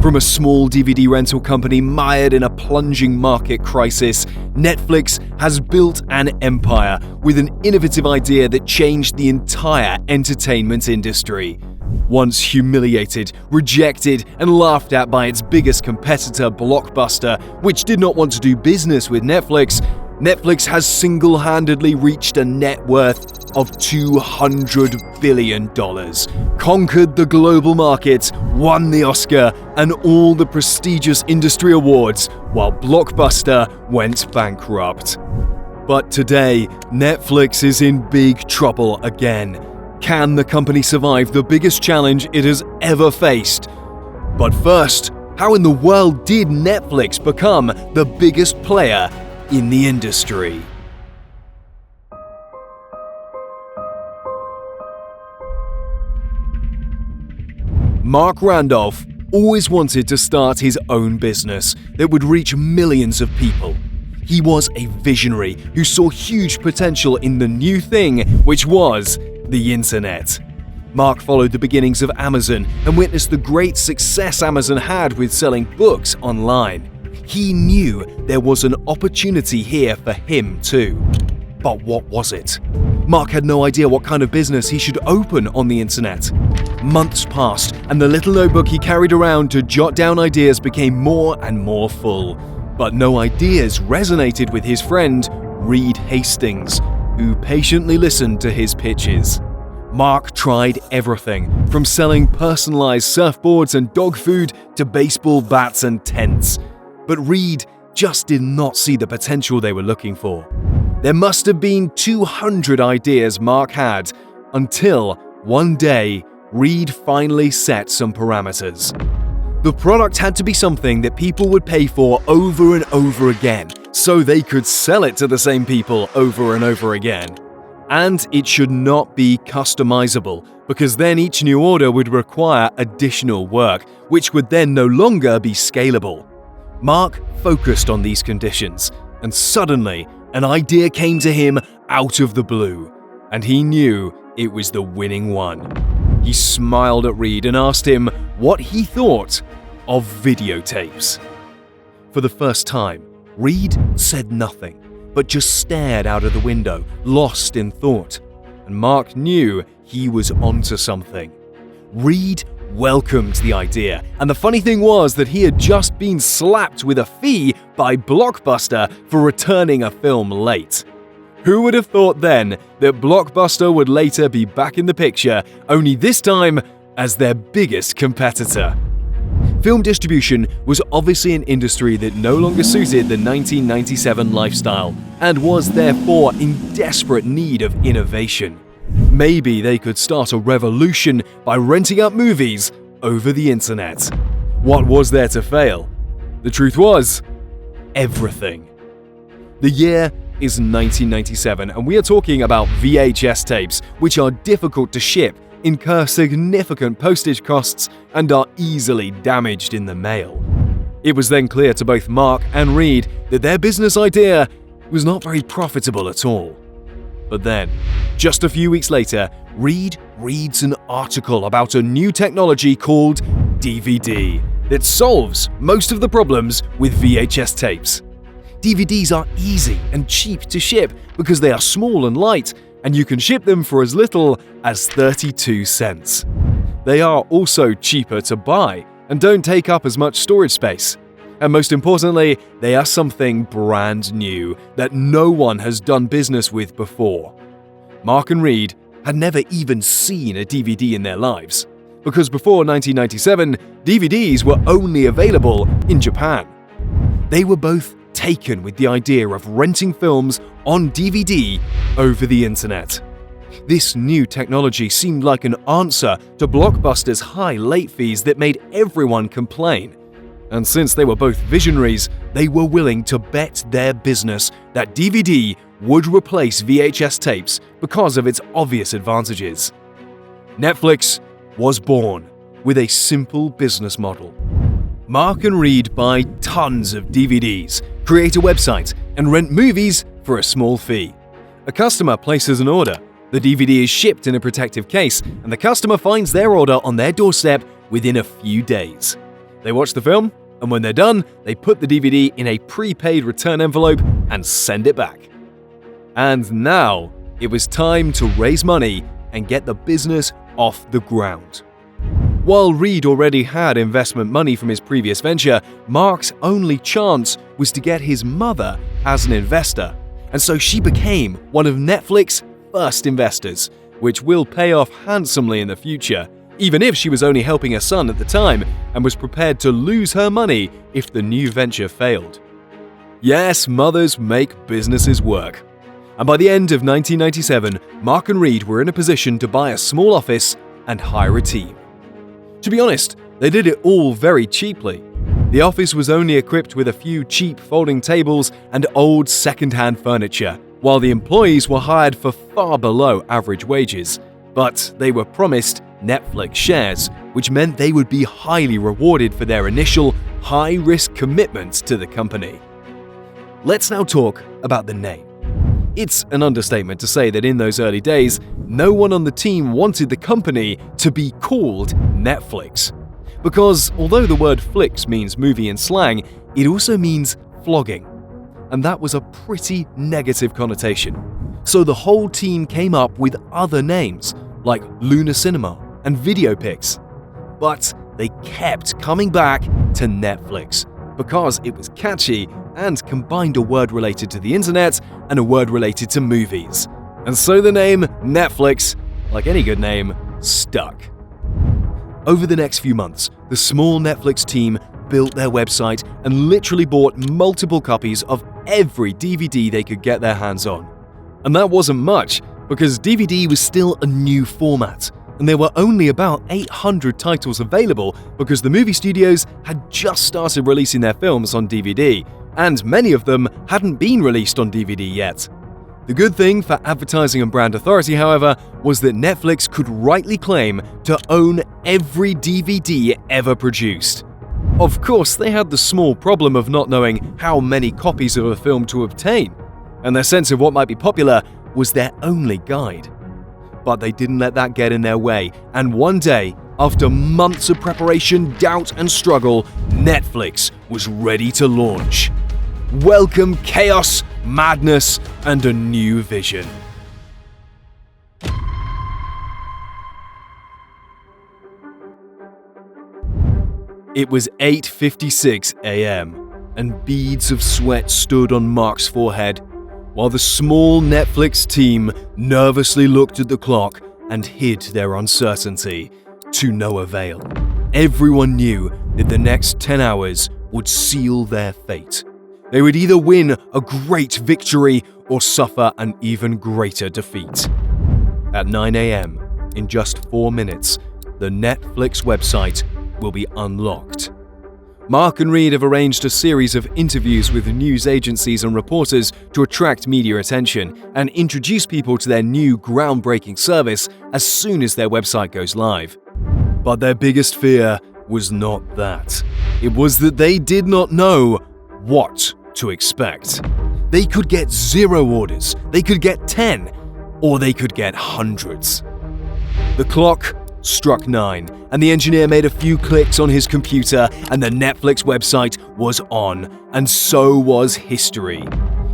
From a small DVD rental company mired in a plunging market crisis, Netflix has built an empire with an innovative idea that changed the entire entertainment industry. Once humiliated, rejected, and laughed at by its biggest competitor, Blockbuster, which did not want to do business with Netflix, Netflix has single-handedly reached a net worth of $200 billion, conquered the global market, won the Oscar and all the prestigious industry awards, while Blockbuster went bankrupt. But today, Netflix is in big trouble again. Can the company survive the biggest challenge it has ever faced? But first, how in the world did Netflix become the biggest player in the industry? Mark Randolph always wanted to start his own business that would reach millions of people. He was a visionary who saw huge potential in the new thing, which was the internet. Mark followed the beginnings of Amazon and witnessed the great success Amazon had with selling books online. He knew there was an opportunity here for him too. But what was it? Mark had no idea what kind of business he should open on the internet. Months passed, and the little notebook he carried around to jot down ideas became more and more full. But no ideas resonated with his friend, Reed Hastings, who patiently listened to his pitches. Mark tried everything, from selling personalized surfboards and dog food to baseball bats and tents. But Reed just did not see the potential they were looking for. There must have been 200 ideas Mark had, until one day, Reed finally set some parameters. The product had to be something that people would pay for over and over again, so they could sell it to the same people over and over again. And it should not be customizable, because then each new order would require additional work, which would then no longer be scalable. Mark focused on these conditions, and suddenly, an idea came to him out of the blue, and he knew it was the winning one. He smiled at Reed and asked him what he thought of videotapes. For the first time, Reed said nothing, but just stared out of the window, lost in thought. And Mark knew he was onto something. Reed welcomed the idea, and the funny thing was that he had just been slapped with a fee by Blockbuster for returning a film late. Who would have thought then that Blockbuster would later be back in the picture, only this time as their biggest competitor? Film distribution was obviously an industry that no longer suited the 1997 lifestyle, and was therefore in desperate need of innovation. Maybe they could start a revolution by renting out movies over the internet. What was there to fail? The truth was, everything. The year is 1997, and we are talking about VHS tapes, which are difficult to ship, incur significant postage costs, and are easily damaged in the mail. It was then clear to both Mark and Reed that their business idea was not very profitable at all. But then, just a few weeks later, Reed reads an article about a new technology called DVD that solves most of the problems with VHS tapes. DVDs are easy and cheap to ship because they are small and light, and you can ship them for as little as 32 cents. They are also cheaper to buy and don't take up as much storage space. And most importantly, they are something brand new that no one has done business with before. Mark and Reed had never even seen a DVD in their lives, because before 1997, DVDs were only available in Japan. They were both taken with the idea of renting films on DVD over the internet. This new technology seemed like an answer to Blockbuster's high late fees that made everyone complain. And since they were both visionaries, they were willing to bet their business that DVD would replace VHS tapes because of its obvious advantages. Netflix was born with a simple business model. Mark and Reed buy tons of DVDs, create a website, and rent movies for a small fee. A customer places an order, the DVD is shipped in a protective case, and the customer finds their order on their doorstep within a few days. They watch the film, and when they're done, they put the DVD in a prepaid return envelope and send it back. And now, it was time to raise money and get the business off the ground. While Reed already had investment money from his previous venture, Mark's only chance was to get his mother as an investor, and so she became one of Netflix's first investors, which will pay off handsomely in the future, even if she was only helping her son at the time and was prepared to lose her money if the new venture failed. Yes, mothers make businesses work. And by the end of 1997, Mark and Reed were in a position to buy a small office and hire a team. To be honest, they did it all very cheaply. The office was only equipped with a few cheap folding tables and old second-hand furniture, while the employees were hired for far below average wages. But they were promised Netflix shares, which meant they would be highly rewarded for their initial high-risk commitments to the company. Let's now talk about the name. It's an understatement to say that in those early days, no one on the team wanted the company to be called Netflix. Because although the word flicks means movie in slang, it also means flogging. And that was a pretty negative connotation. So the whole team came up with other names, like Luna Cinema and Videopix. But they kept coming back to Netflix, because it was catchy and combined a word related to the internet and a word related to movies. And so the name Netflix, like any good name, stuck. Over the next few months, the small Netflix team built their website and literally bought multiple copies of every DVD they could get their hands on. And that wasn't much, because DVD was still a new format, and there were only about 800 titles available because the movie studios had just started releasing their films on DVD, and many of them hadn't been released on DVD yet. The good thing for advertising and brand authority, however, was that Netflix could rightly claim to own every DVD ever produced. Of course, they had the small problem of not knowing how many copies of a film to obtain, and their sense of what might be popular was their only guide. But they didn't let that get in their way, and one day, after months of preparation, doubt, and struggle, Netflix was ready to launch. Welcome chaos, madness, and a new vision. It was 8:56 a.m., and beads of sweat stood on Mark's forehead, while the small Netflix team nervously looked at the clock and hid their uncertainty, to no avail. Everyone knew that the next 10 hours would seal their fate. They would either win a great victory or suffer an even greater defeat. At 9 a.m., in just 4 minutes, the Netflix website will be unlocked. Mark and Reed have arranged a series of interviews with news agencies and reporters to attract media attention and introduce people to their new groundbreaking service as soon as their website goes live. But their biggest fear was not that. It was that they did not know what to expect. They could get 0 orders, they could get 10, or they could get hundreds. The clock struck 9, and the engineer made a few clicks on his computer, and the Netflix website was on, and so was history.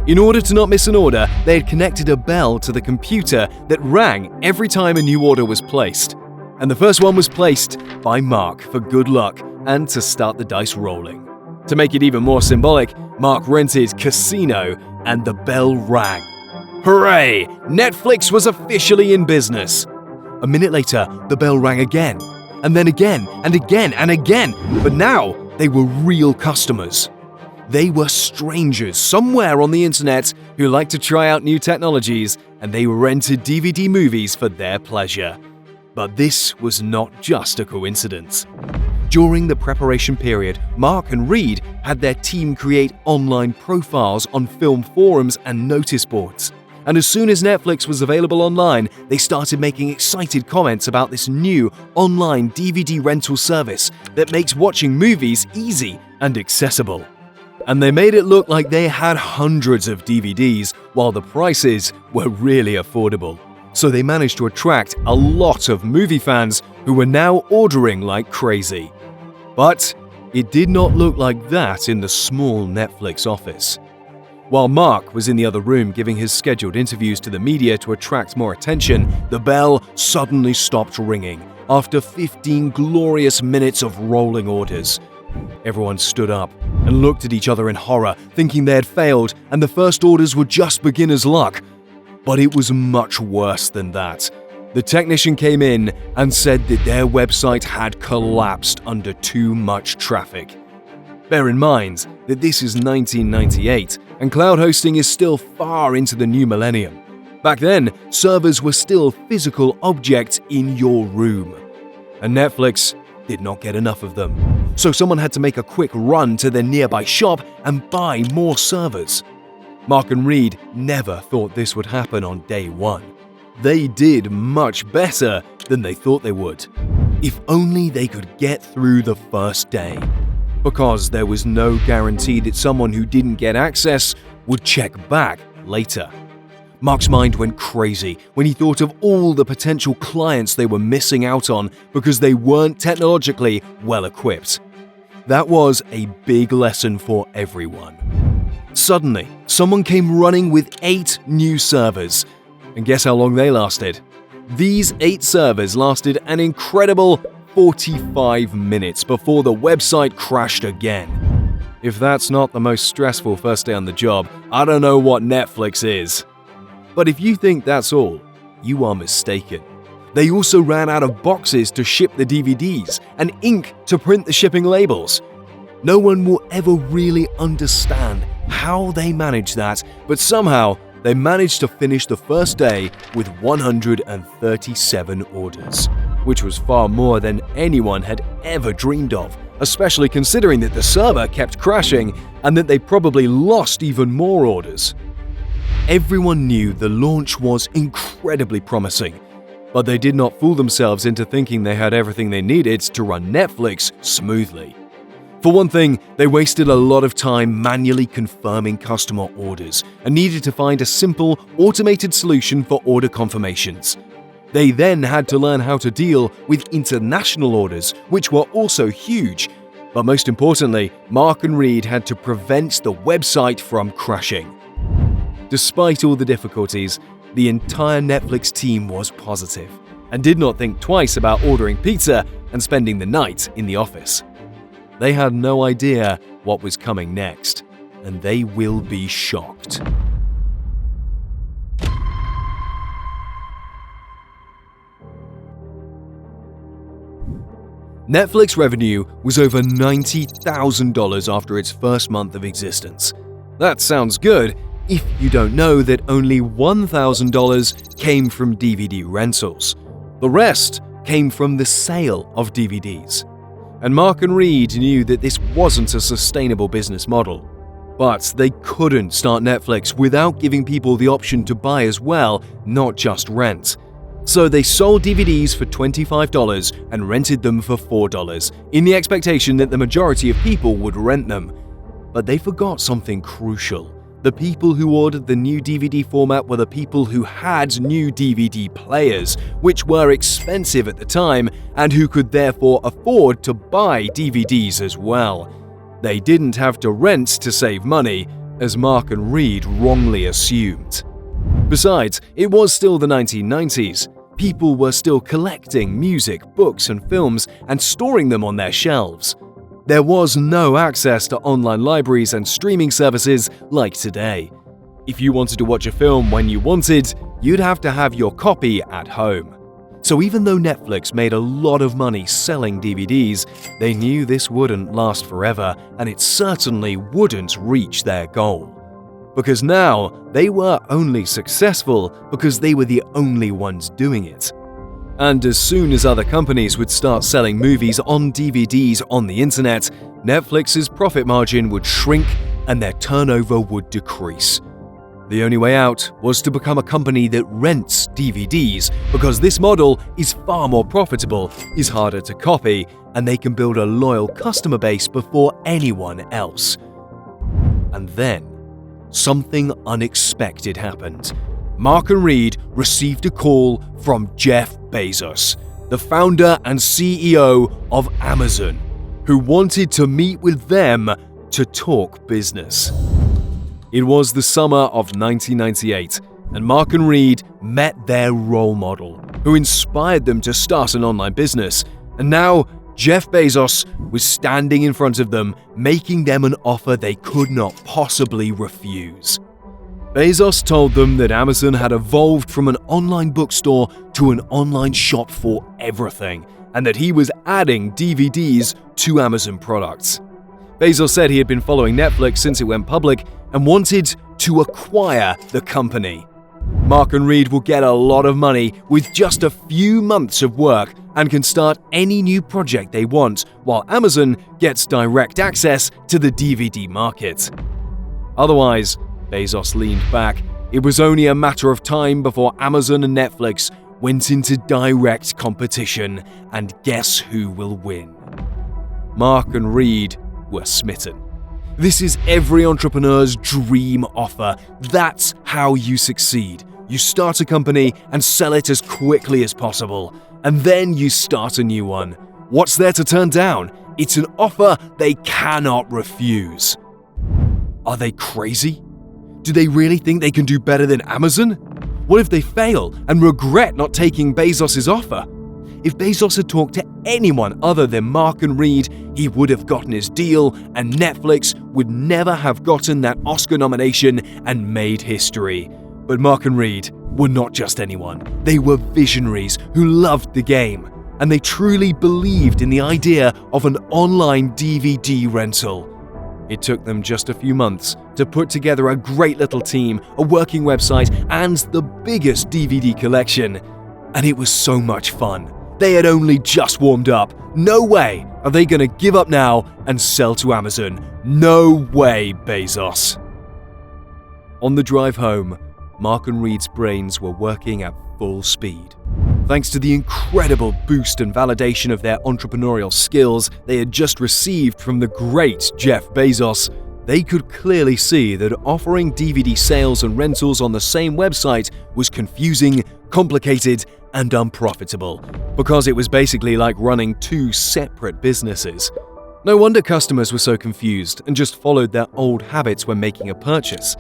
In order to not miss an order, they had connected a bell to the computer that rang every time a new order was placed. And the first one was placed by Mark for good luck and to start the dice rolling. To make it even more symbolic, Mark rented Casino, and the bell rang. Hooray! Netflix was officially in business. A minute later, the bell rang again, and then again, and again, and again, but now they were real customers. They were strangers somewhere on the internet who liked to try out new technologies, and they rented DVD movies for their pleasure. But this was not just a coincidence. During the preparation period, Mark and Reed had their team create online profiles on film forums and notice boards. And as soon as Netflix was available online, they started making excited comments about this new online DVD rental service that makes watching movies easy and accessible. And they made it look like they had hundreds of DVDs, while the prices were really affordable. So they managed to attract a lot of movie fans who were now ordering like crazy. But It did not look like that in the small Netflix office. While Mark was in the other room giving his scheduled interviews to the media to attract more attention, the bell suddenly stopped ringing after 15 glorious minutes of rolling orders. Everyone stood up and looked at each other in horror, thinking they had failed and the first orders were just beginner's luck. But it was much worse than that. The technician came in and said that their website had collapsed under too much traffic. Bear in mind that this is 1998 and cloud hosting is still far into the new millennium. Back then, servers were still physical objects in your room. And Netflix did not get enough of them. So someone had to make a quick run to their nearby shop and buy more servers. Mark and Reed never thought this would happen on day one. They did much better than they thought they would. If only they could get through the first day. Because there was no guarantee that someone who didn't get access would check back later. Mark's mind went crazy when he thought of all the potential clients they were missing out on because they weren't technologically well equipped. That was a big lesson for everyone. Suddenly, someone came running with 8 new servers. And guess how long they lasted? These 8 servers lasted an incredible 45 minutes before the website crashed again. If that's not the most stressful first day on the job, I don't know what Netflix is. But if you think that's all, you are mistaken. They also ran out of boxes to ship the DVDs and ink to print the shipping labels. No one will ever really understand how they managed that, but somehow they managed to finish the first day with 137 orders, which was far more than anyone had ever dreamed of, especially considering that the server kept crashing and that they probably lost even more orders. Everyone knew the launch was incredibly promising, but they did not fool themselves into thinking they had everything they needed to run Netflix smoothly. For one thing, they wasted a lot of time manually confirming customer orders and needed to find a simple, automated solution for order confirmations. They then had to learn how to deal with international orders, which were also huge. But most importantly, Mark and Reed had to prevent the website from crashing. Despite all the difficulties, the entire Netflix team was positive and did not think twice about ordering pizza and spending the night in the office. They had no idea what was coming next, and they will be shocked. Netflix revenue was over $90,000 after its first month of existence. That sounds good if you don't know that only $1,000 came from DVD rentals. The rest came from the sale of DVDs. And Mark and Reed knew that this wasn't a sustainable business model. But they couldn't start Netflix without giving people the option to buy as well, not just rent. So they sold DVDs for $25 and rented them for $4, in the expectation that the majority of people would rent them. But they forgot something crucial. The people who ordered the new DVD format were the people who had new DVD players, which were expensive at the time and who could therefore afford to buy DVDs as well. They didn't have to rent to save money, as Mark and Reed wrongly assumed. Besides, it was still the 1990s. People were still collecting music, books, and films and storing them on their shelves. There was no access to online libraries and streaming services like today. If you wanted to watch a film when you wanted, you'd have to have your copy at home. So even though Netflix made a lot of money selling DVDs, they knew this wouldn't last forever, and it certainly wouldn't reach their goal. Because now, they were only successful because they were the only ones doing it. And as soon as other companies would start selling movies on DVDs on the internet, Netflix's profit margin would shrink and their turnover would decrease. The only way out was to become a company that rents DVDs, because this model is far more profitable, is harder to copy, and they can build a loyal customer base before anyone else. And then, something unexpected happened. Mark and Reed received a call from Jeff Bezos, the founder and CEO of Amazon. who wanted to meet with them to talk business. It was the summer of 1998, and Mark and Reed met their role model, who inspired them to start an online business, and now Jeff Bezos was standing in front of them, making them an offer they could not possibly refuse. Bezos told them that Amazon had evolved from an online bookstore to an online shop for everything, and that he was adding DVDs to Amazon products. Bezos said he had been following Netflix since it went public and wanted to acquire the company. Mark and Reed will get a lot of money with just a few months of work and can start any new project they want, while Amazon gets direct access to the DVD market. Otherwise, Bezos leaned back. It was only a matter of time before Amazon and Netflix went into direct competition, and guess who will win? Mark and Reed were smitten. This is every entrepreneur's dream offer. That's how you succeed. You start a company and sell it as quickly as possible, and then you start a new one. What's there to turn down? It's an offer they cannot refuse. Are they crazy? Do they really think they can do better than Amazon? What if they fail and regret not taking Bezos' offer? If Bezos had talked to anyone other than Mark and Reed, he would have gotten his deal, and Netflix would never have gotten that Oscar nomination and made history. But Mark and Reed were not just anyone. They were visionaries who loved the game, and they truly believed in the idea of an online DVD rental. It took them just a few months to put together a great little team, a working website, and the biggest DVD collection. And it was so much fun. They had only just warmed up. No way are they going to give up now and sell to Amazon. No way, Bezos. On the drive home, Mark and Reed's brains were working at full speed. Thanks to the incredible boost and validation of their entrepreneurial skills they had just received from the great Jeff Bezos, they could clearly see that offering DVD sales and rentals on the same website was confusing, complicated, and unprofitable, because it was basically like running two separate businesses. No wonder customers were so confused and just followed their old habits when making a purchase.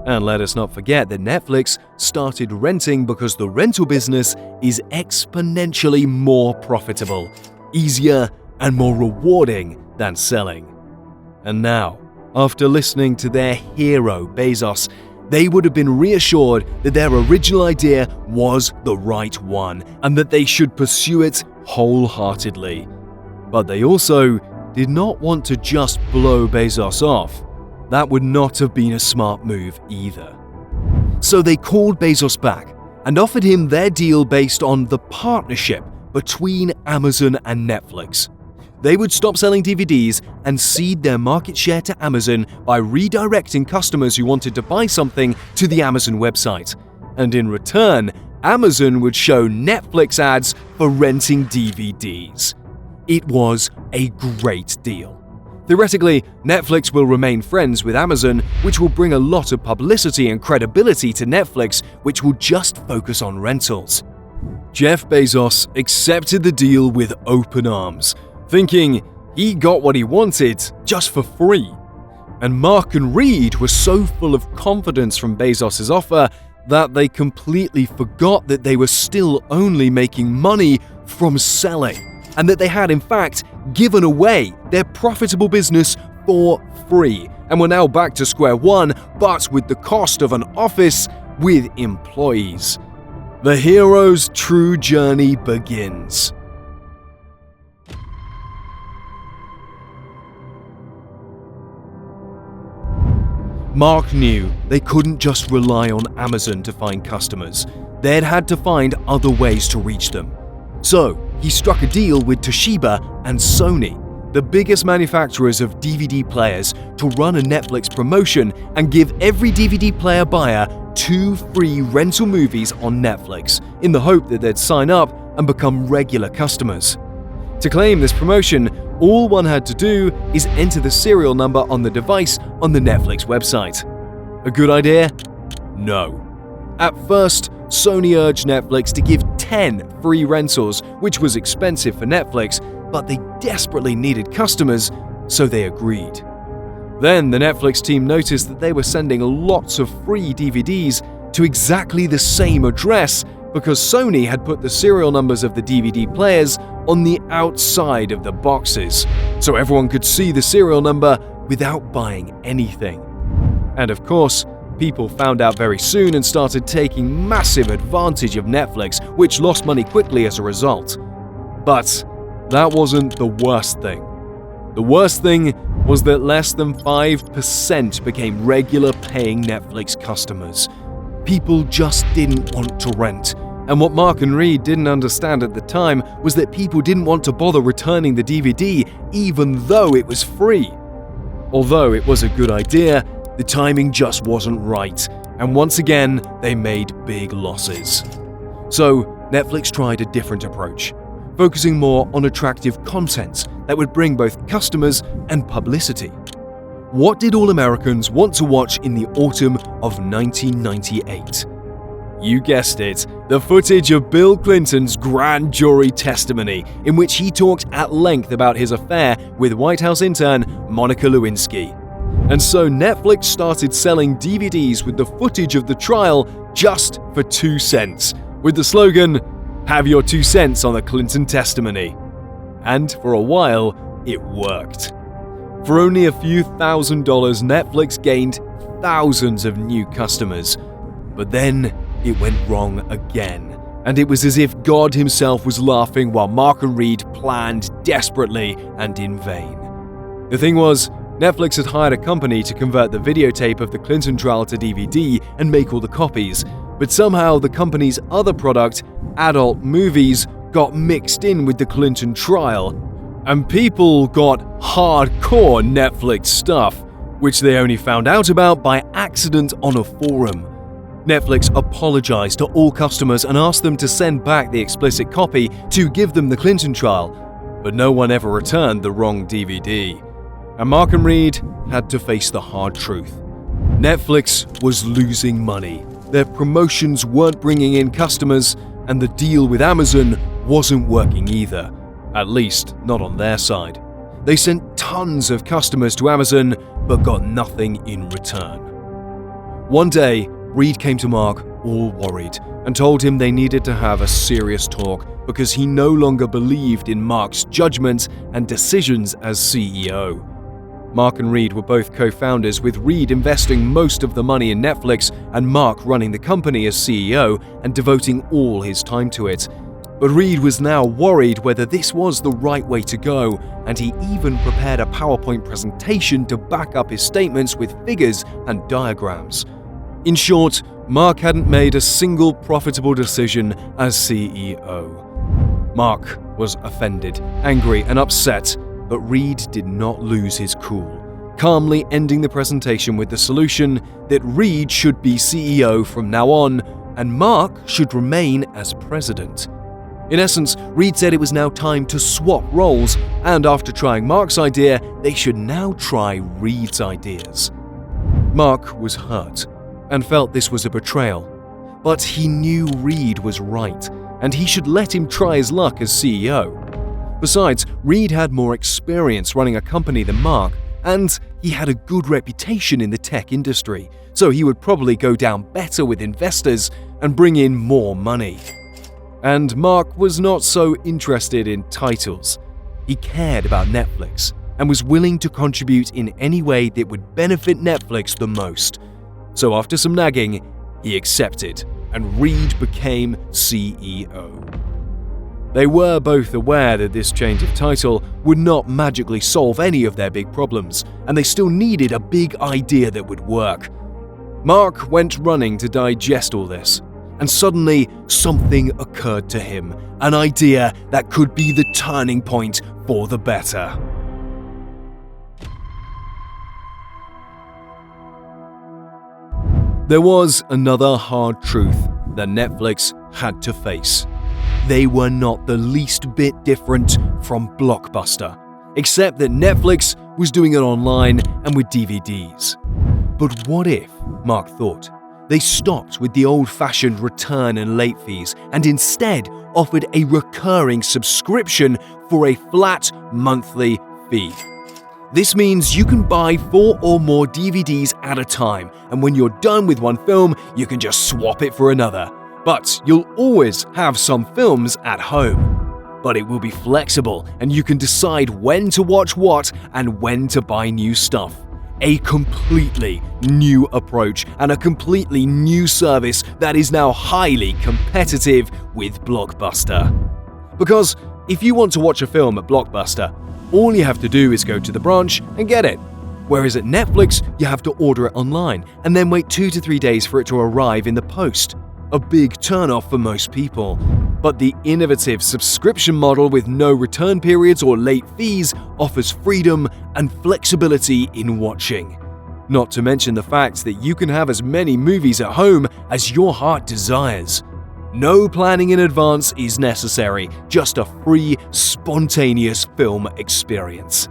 And let us not forget that Netflix started renting because the rental business is exponentially more profitable, easier, and more rewarding than selling. And now, after listening to their hero, Bezos, they would have been reassured that their original idea was the right one and that they should pursue it wholeheartedly. But they also did not want to just blow Bezos off. That would not have been a smart move either. So they called Bezos back and offered him their deal based on the partnership between Amazon and Netflix. They would stop selling DVDs and cede their market share to Amazon by redirecting customers who wanted to buy something to the Amazon website. And in return, Amazon would show Netflix ads for renting DVDs. It was a great deal. Theoretically, Netflix will remain friends with Amazon, which will bring a lot of publicity and credibility to Netflix, which will just focus on rentals. Jeff Bezos accepted the deal with open arms, thinking he got what he wanted just for free. And Mark and Reed were so full of confidence from Bezos' offer that they completely forgot that they were still only making money from selling, and that they had in fact given away their profitable business for free and were now back to square one, but with the cost of an office with employees. The hero's true journey begins. Mark knew they couldn't just rely on Amazon to find customers. They'd had to find other ways to reach them. So, he struck a deal with Toshiba and Sony, the biggest manufacturers of DVD players, to run a Netflix promotion and give every DVD player buyer 2 free rental movies on Netflix, in the hope that they'd sign up and become regular customers. To claim this promotion, all one had to do is enter the serial number on the device on the Netflix website. A good idea? No. At first, Sony urged Netflix to give 10 free rentals, which was expensive for Netflix. but they desperately needed customers, so they agreed. Then the Netflix team noticed that they were sending lots of free DVDs to exactly the same address because Sony had put the serial numbers of the DVD players on the outside of the boxes, so everyone could see the serial number without buying anything. And of course, people found out very soon and started taking massive advantage of Netflix, which lost money quickly as a result. But that wasn't the worst thing. The worst thing was that less than 5% became regular paying Netflix customers. People just didn't want to rent. And what Mark and Reed didn't understand at the time was that people didn't want to bother returning the DVD even though it was free. Although it was a good idea, the timing just wasn't right, and once again, they made big losses. So, Netflix tried a different approach, focusing more on attractive content that would bring both customers and publicity. What did all Americans want to watch in the autumn of 1998? You guessed it, the footage of Bill Clinton's grand jury testimony, in which he talked at length about his affair with White House intern Monica Lewinsky. And so Netflix started selling DVDs with the footage of the trial just for 2 cents, with the slogan, "Have your 2 cents on the Clinton testimony." And for a while, it worked. For only a few $1,000s, Netflix gained thousands of new customers. But then it went wrong again, and it was as if God himself was laughing while Mark and Reed planned desperately and in vain. The thing was, Netflix had hired a company to convert the videotape of the Clinton trial to DVD and make all the copies, but somehow the company's other product, adult movies, got mixed in with the Clinton trial, and people got hardcore Netflix stuff, which they only found out about by accident on a forum. Netflix apologized to all customers and asked them to send back the explicit copy to give them the Clinton trial, but no one ever returned the wrong DVD. And Mark and Reed had to face the hard truth. Netflix was losing money, their promotions weren't bringing in customers, and the deal with Amazon wasn't working either, at least not on their side. They sent tons of customers to Amazon, but got nothing in return. One day, Reed came to Mark all worried and told him they needed to have a serious talk because he no longer believed in Mark's judgment and decisions as CEO. Mark and Reed were both co-founders, with Reed investing most of the money in Netflix and Mark running the company as CEO and devoting all his time to it. But Reed was now worried whether this was the right way to go, and he even prepared a PowerPoint presentation to back up his statements with figures and diagrams. In short, Mark hadn't made a single profitable decision as CEO. Mark was offended, angry, and upset, but Reed did not lose his cool, calmly ending the presentation with the solution that Reed should be CEO from now on, and Mark should remain as president. In essence, Reed said it was now time to swap roles, and after trying Mark's idea, they should now try Reed's ideas. Mark was hurt and felt this was a betrayal, but he knew Reed was right, and he should let him try his luck as CEO. Besides, Reed had more experience running a company than Mark, and he had a good reputation in the tech industry, so he would probably go down better with investors and bring in more money. And Mark was not so interested in titles. He cared about Netflix and was willing to contribute in any way that would benefit Netflix the most. So after some nagging, he accepted, and Reed became CEO. They were both aware that this change of title would not magically solve any of their big problems, and they still needed a big idea that would work. Mark went running to digest all this, and suddenly something occurred to him, an idea that could be the turning point for the better. There was another hard truth that Netflix had to face. They were not the least bit different from Blockbuster, except that Netflix was doing it online and with DVDs. But what if, Mark thought, They stopped with the old-fashioned return and late fees and instead offered a recurring subscription for a flat monthly fee. This means you can buy 4 or more DVDs at a time, and when you're done with one film, you can just swap it for another. But you'll always have some films at home. But it will be flexible, and you can decide when to watch what and when to buy new stuff. A completely new approach and a completely new service that is now highly competitive with Blockbuster. Because if you want to watch a film at Blockbuster, all you have to do is go to the branch and get it. Whereas at Netflix, you have to order it online and then wait 2 to 3 days for it to arrive in the post. A big turnoff for most people. But the innovative subscription model with no return periods or late fees offers freedom and flexibility in watching. Not to mention the fact that you can have as many movies at home as your heart desires. No planning in advance is necessary, just a free, spontaneous film experience.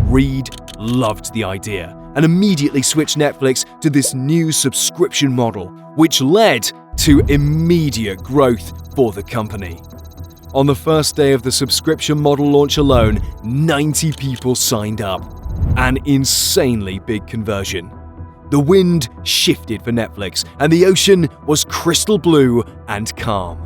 Reed loved the idea and immediately switched Netflix to this new subscription model, which led to immediate growth for the company. On the first day of the subscription model launch alone, 90 people signed up. An insanely big conversion. The wind shifted for Netflix, and the ocean was crystal blue and calm.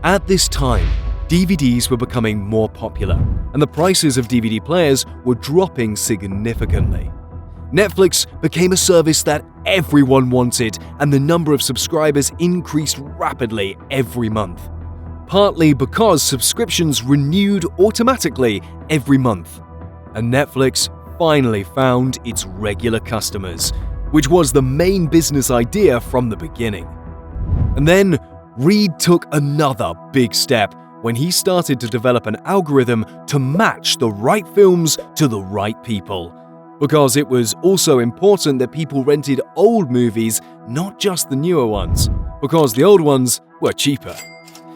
At this time, DVDs were becoming more popular, and the prices of DVD players were dropping significantly. Netflix became a service that everyone wanted, and the number of subscribers increased rapidly every month. Partly because subscriptions renewed automatically every month. And Netflix finally found its regular customers, which was the main business idea from the beginning. And then Reed took another big step when he started to develop an algorithm to match the right films to the right people. Because it was also important that people rented old movies, not just the newer ones, because the old ones were cheaper.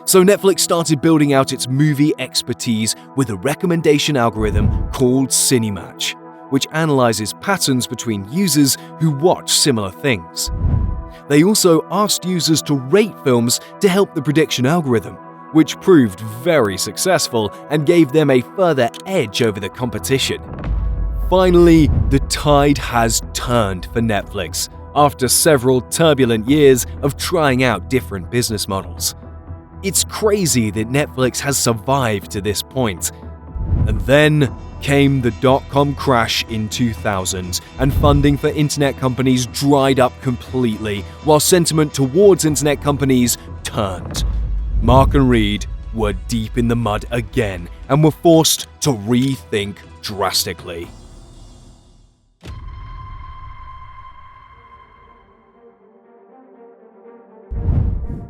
So Netflix started building out its movie expertise with a recommendation algorithm called Cinematch, which analyzes patterns between users who watch similar things. They also asked users to rate films to help the prediction algorithm, which proved very successful and gave them a further edge over the competition. Finally, the tide has turned for Netflix after several turbulent years of trying out different business models. It's crazy that Netflix has survived to this point. And then came the dot-com crash in 2000, and funding for internet companies dried up completely, while sentiment towards internet companies turned. Mark and Reed were deep in the mud again and were forced to rethink drastically.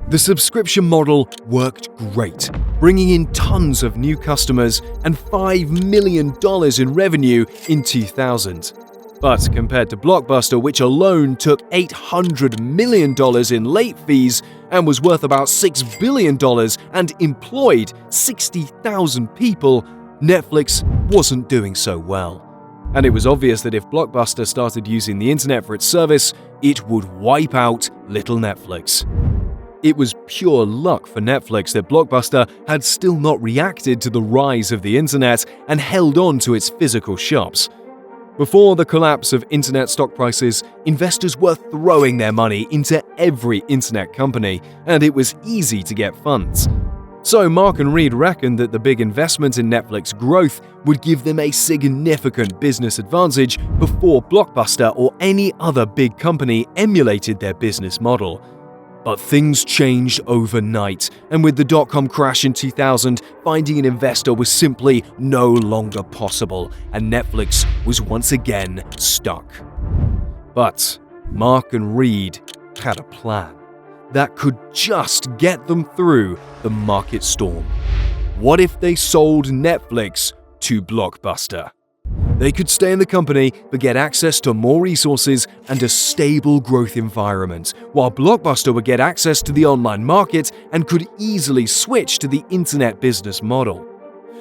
The subscription model worked great, bringing in tons of new customers and $5 million in revenue in 2000. But compared to Blockbuster, which alone took $800 million in late fees and was worth about $6 billion and employed 60,000 people, Netflix wasn't doing so well. And it was obvious that if Blockbuster started using the internet for its service, it would wipe out little Netflix. It was pure luck for Netflix that Blockbuster had still not reacted to the rise of the internet and held on to its physical shops. Before the collapse of internet stock prices, investors were throwing their money into every internet company, and it was easy to get funds. So Mark and Reed reckoned that the big investment in Netflix growth would give them a significant business advantage before Blockbuster or any other big company emulated their business model. But things changed overnight, and with the dot-com crash in 2000, finding an investor was simply no longer possible, and Netflix was once again stuck. But Mark and Reed had a plan that could just get them through the market storm. What if they sold Netflix to Blockbuster? They could stay in the company but get access to more resources and a stable growth environment, while Blockbuster would get access to the online market and could easily switch to the internet business model.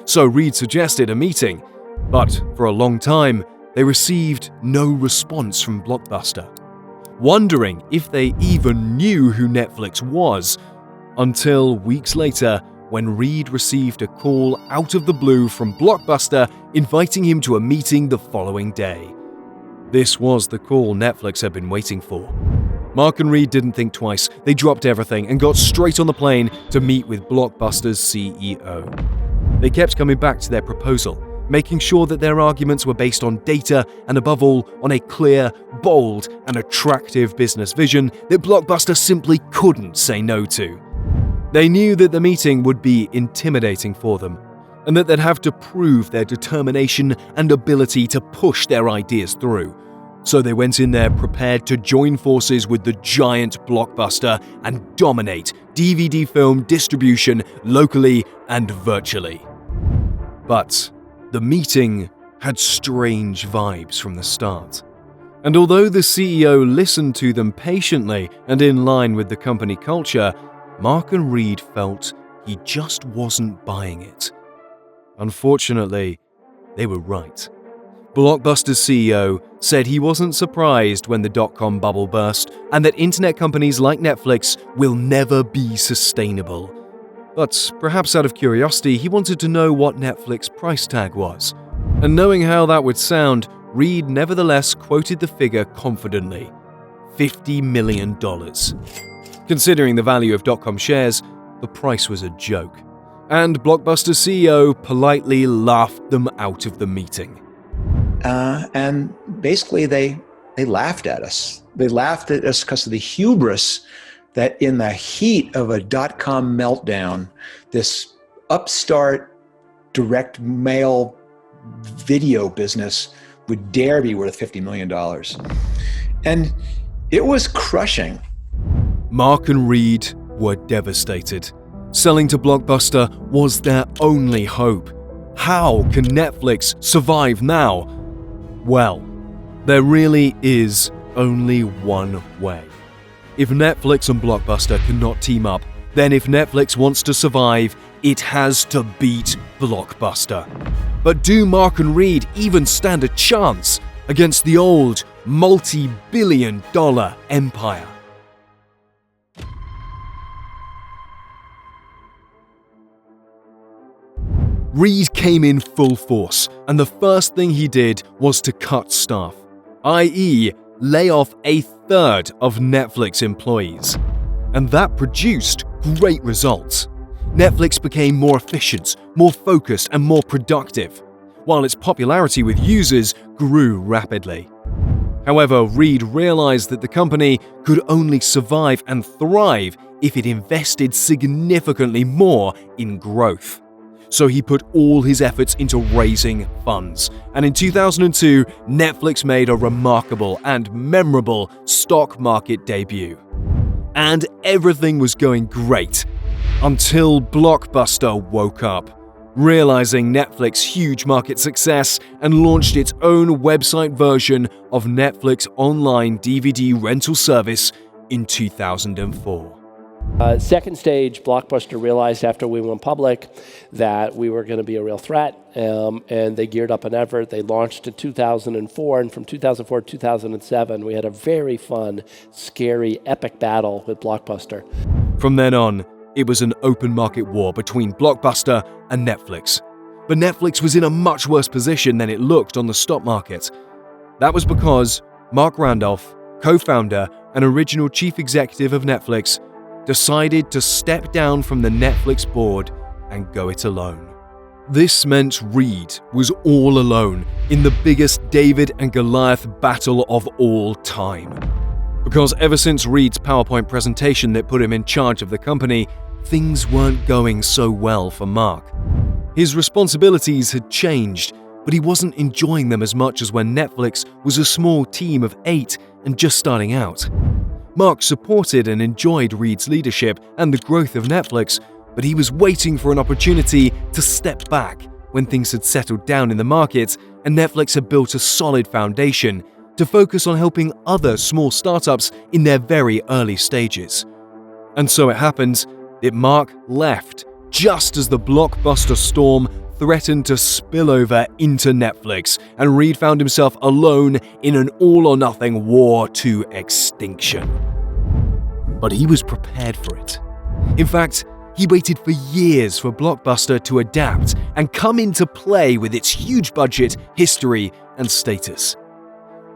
So Reed suggested a meeting, but for a long time, they received no response from Blockbuster. wondering if they even knew who Netflix was, until weeks later when Reed received a call out of the blue from Blockbuster inviting him to a meeting the following day. This was the call Netflix had been waiting for. Mark and Reed didn't think twice. They dropped everything and got straight on the plane to meet with Blockbuster's CEO. They kept coming back to their proposal, making sure that their arguments were based on data and above all on a clear, bold, and attractive business vision that Blockbuster simply couldn't say no to. They knew that the meeting would be intimidating for them, and that they'd have to prove their determination and ability to push their ideas through. So they went in there prepared to join forces with the giant Blockbuster and dominate DVD film distribution locally and virtually. But the meeting had strange vibes from the start. And although the CEO listened to them patiently and in line with the company culture, Mark and Reed felt he just wasn't buying it. Unfortunately, they were right. Blockbuster's CEO said he wasn't surprised when the dot-com bubble burst and that internet companies like Netflix will never be sustainable. But perhaps out of curiosity, he wanted to know what Netflix's price tag was. And knowing how that would sound, Reed nevertheless quoted the figure confidently: $50 million. Considering the value of dot-com shares, the price was a joke. And Blockbuster's CEO politely laughed them out of the meeting. And basically they laughed at us. They laughed at us because of the hubris that in the heat of a dot-com meltdown, this upstart direct mail video business would dare be worth $50 million. And it was crushing. Mark and Reed were devastated. Selling to Blockbuster was their only hope. How can Netflix survive now? Well, there really is only one way. If Netflix and Blockbuster cannot team up, then if Netflix wants to survive, it has to beat Blockbuster. But do Mark and Reed even stand a chance against the old multi-billion-dollar empire? Reed came in full force, and the first thing he did was to cut staff, i.e., lay off a third of Netflix employees. And that produced great results. Netflix became more efficient, more focused, and more productive, while its popularity with users grew rapidly. However, Reed realized that the company could only survive and thrive if it invested significantly more in growth. So he put all his efforts into raising funds. And in 2002, Netflix made a remarkable and memorable stock market debut. And everything was going great until Blockbuster woke up, realizing Netflix's huge market success and launched its own website version of Netflix online DVD rental service in 2004. Second stage, Blockbuster realized after we went public that we were going to be a real threat, and they geared up an effort. They launched in 2004, and from 2004 to 2007, we had a very fun, scary, epic battle with Blockbuster. From then on, it was an open market war between Blockbuster and Netflix. But Netflix was in a much worse position than it looked on the stock market. That was because Mark Randolph, co-founder and original chief executive of Netflix, decided to step down from the Netflix board and go it alone. This meant Reed was all alone in the biggest David and Goliath battle of all time. Because ever since Reed's PowerPoint presentation that put him in charge of the company, things weren't going so well for Mark. His responsibilities had changed, but he wasn't enjoying them as much as when Netflix was a small team of 8 and just starting out. Mark supported and enjoyed Reed's leadership and the growth of Netflix, but he was waiting for an opportunity to step back when things had settled down in the market and Netflix had built a solid foundation to focus on helping other small startups in their very early stages. And so it happened that Mark left just as the Blockbuster storm threatened to spill over into Netflix, and Reed found himself alone in an all-or-nothing war to extinction. But he was prepared for it. In fact, he waited for years for Blockbuster to adapt and come into play with its huge budget, history, and status.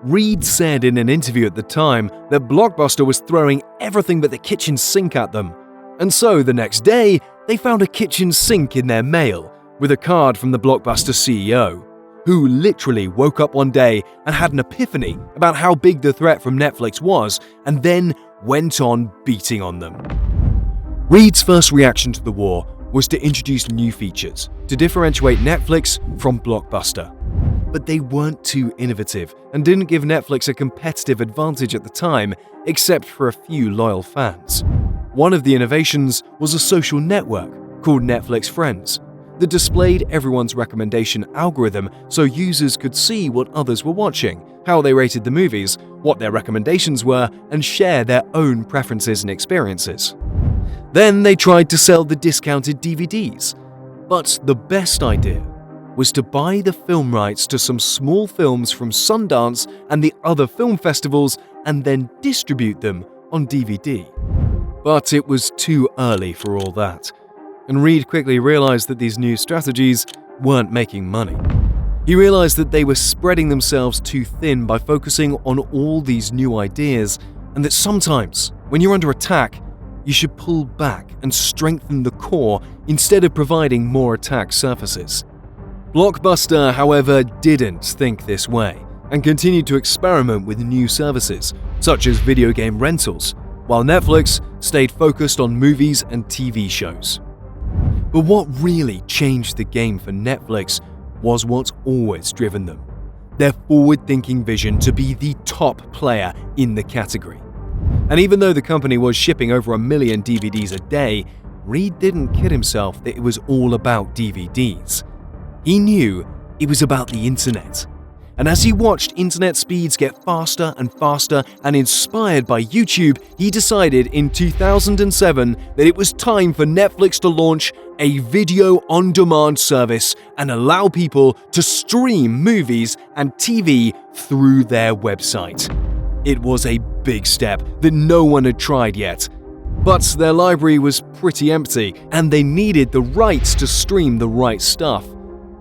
Reed said in an interview at the time that Blockbuster was throwing everything but the kitchen sink at them. And so the next day, they found a kitchen sink in their mail with a card from the Blockbuster CEO, who literally woke up one day and had an epiphany about how big the threat from Netflix was, and then went on beating on them. Reed's first reaction to the war was to introduce new features to differentiate Netflix from Blockbuster. But they weren't too innovative and didn't give Netflix a competitive advantage at the time, except for a few loyal fans. One of the innovations was a social network called Netflix Friends that displayed everyone's recommendation algorithm so users could see what others were watching, how they rated the movies, what their recommendations were, and share their own preferences and experiences. Then they tried to sell the discounted DVDs. But the best idea was to buy the film rights to some small films from Sundance and the other film festivals and then distribute them on DVD. But it was too early for all that, and Reed quickly realized that these new strategies weren't making money. He realized that they were spreading themselves too thin by focusing on all these new ideas, and that sometimes, when you're under attack, you should pull back and strengthen the core instead of providing more attack surfaces. Blockbuster, however, didn't think this way and continued to experiment with new services, such as video game rentals, while Netflix stayed focused on movies and TV shows. But what really changed the game for Netflix was what's always driven them: their forward-thinking vision to be the top player in the category. And even though the company was shipping over 1 million DVDs a day, Reed didn't kid himself that it was all about DVDs. He knew it was about the internet. And as he watched internet speeds get faster and faster and inspired by YouTube, he decided in 2007 that it was time for Netflix to launch a video-on-demand service and allow people to stream movies and TV through their website. It was a big step that no one had tried yet. But their library was pretty empty, and they needed the rights to stream the right stuff.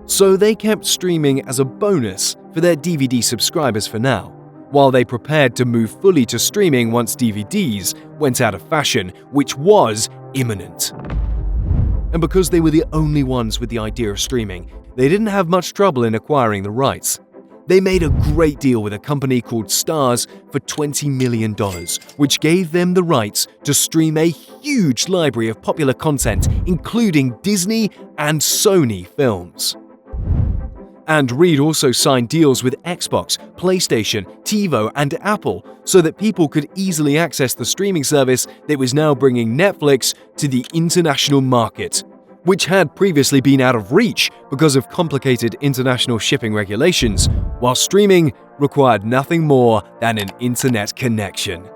So they kept streaming as a bonus for their DVD subscribers for now, while they prepared to move fully to streaming once DVDs went out of fashion, which was imminent. And because they were the only ones with the idea of streaming, they didn't have much trouble in acquiring the rights. They made a great deal with a company called Starz for $20 million, which gave them the rights to stream a huge library of popular content, including Disney and Sony films. And Reed also signed deals with Xbox, PlayStation, TiVo, and Apple so that people could easily access the streaming service that was now bringing Netflix to the international market, which had previously been out of reach because of complicated international shipping regulations, while streaming required nothing more than an internet connection.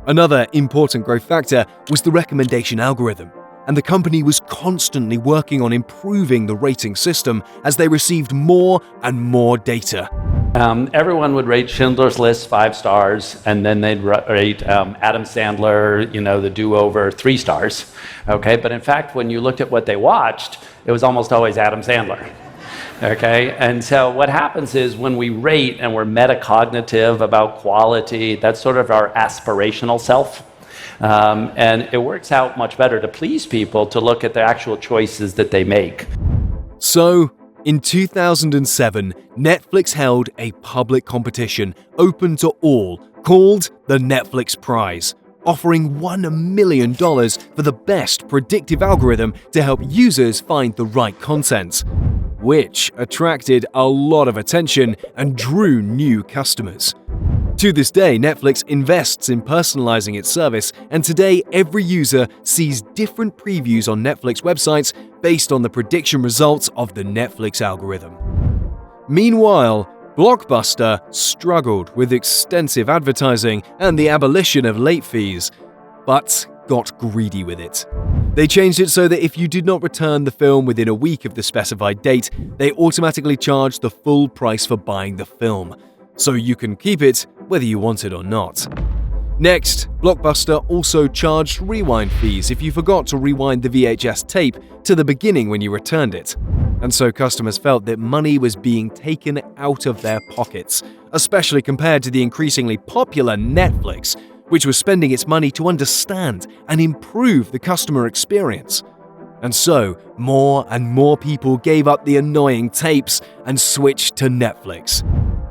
Another important growth factor was the recommendation algorithm, and the company was constantly working on improving the rating system as they received more and more data. Everyone would rate Schindler's List 5 stars, and then they'd rate Adam Sandler, The Do-Over 3 stars. Okay, but in fact, when you looked at what they watched, it was almost always Adam Sandler. Okay, and so what happens is when we rate and we're metacognitive about quality, that's sort of our aspirational self. And it works out much better to please people to look at the actual choices that they make. So, in 2007, Netflix held a public competition open to all called the Netflix Prize, offering $1 million for the best predictive algorithm to help users find the right content, which attracted a lot of attention and drew new customers. To this day, Netflix invests in personalizing its service, and today every user sees different previews on Netflix websites based on the prediction results of the Netflix algorithm. Meanwhile, Blockbuster struggled with extensive advertising and the abolition of late fees, but got greedy with it. They changed it so that if you did not return the film within a week of the specified date, they automatically charged the full price for buying the film, so you can keep it whether you want it or not. Next, Blockbuster also charged rewind fees if you forgot to rewind the VHS tape to the beginning when you returned it. And so customers felt that money was being taken out of their pockets, especially compared to the increasingly popular Netflix, which was spending its money to understand and improve the customer experience. And so, more and more people gave up the annoying tapes and switched to Netflix.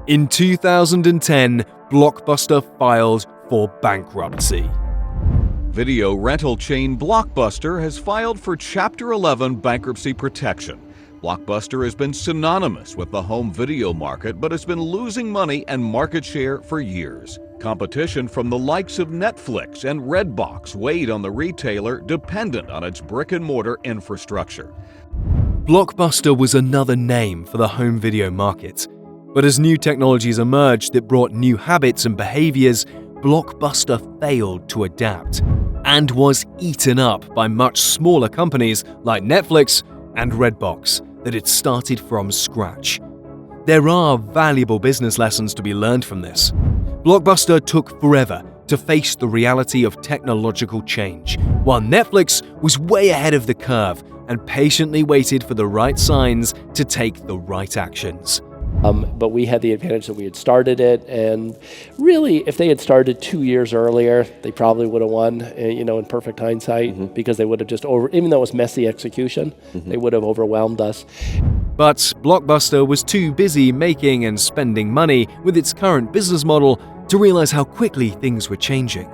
In 2010, Blockbuster filed for bankruptcy. Video rental chain Blockbuster has filed for Chapter 11 bankruptcy protection. Blockbuster has been synonymous with the home video market, but has been losing money and market share for years. Competition from the likes of Netflix and Redbox weighed on the retailer dependent on its brick-and-mortar infrastructure. Blockbuster was another name for the home video market. But as new technologies emerged that brought new habits and behaviors, Blockbuster failed to adapt and was eaten up by much smaller companies like Netflix and Redbox that had started from scratch. There are valuable business lessons to be learned from this. Blockbuster took forever to face the reality of technological change, while Netflix was way ahead of the curve and patiently waited for the right signs to take the right actions. But we had the advantage that we had started it, and really, if they had started 2 years earlier, they probably would have won, in perfect hindsight, because they would have just even though it was messy execution, they would have overwhelmed us. But Blockbuster was too busy making and spending money with its current business model to realize how quickly things were changing.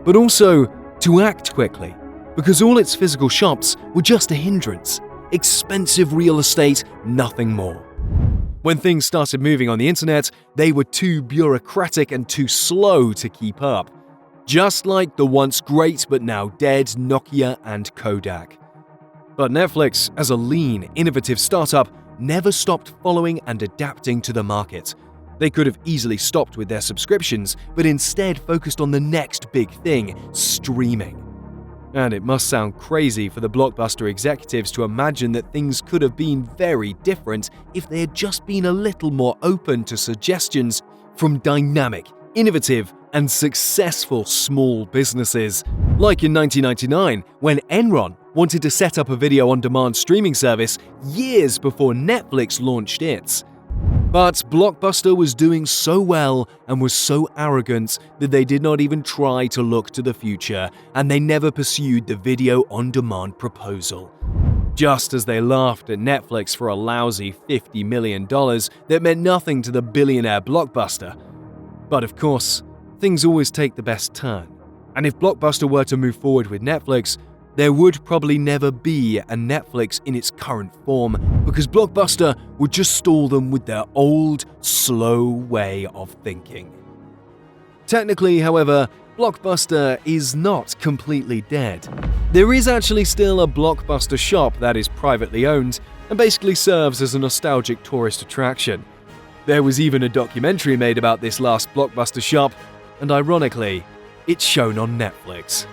But also to act quickly, because all its physical shops were just a hindrance. Expensive real estate, nothing more. When things started moving on the internet, they were too bureaucratic and too slow to keep up. Just like the once great but now dead Nokia and Kodak. But Netflix, as a lean, innovative startup, never stopped following and adapting to the market. They could have easily stopped with their subscriptions, but instead focused on the next big thing, streaming. And it must sound crazy for the Blockbuster executives to imagine that things could have been very different if they had just been a little more open to suggestions from dynamic, innovative, and successful small businesses. Like in 1999, when Enron wanted to set up a video-on-demand streaming service years before Netflix launched its. But Blockbuster was doing so well and was so arrogant that they did not even try to look to the future, and they never pursued the video-on-demand proposal. Just as they laughed at Netflix for a lousy $50 million that meant nothing to the billionaire Blockbuster. But of course, things always take the best turn, and if Blockbuster were to move forward with Netflix, there would probably never be a Netflix in its current form, because Blockbuster would just stall them with their old, slow way of thinking. Technically, however, Blockbuster is not completely dead. There is actually still a Blockbuster shop that is privately owned and basically serves as a nostalgic tourist attraction. There was even a documentary made about this last Blockbuster shop, and ironically, it's shown on Netflix.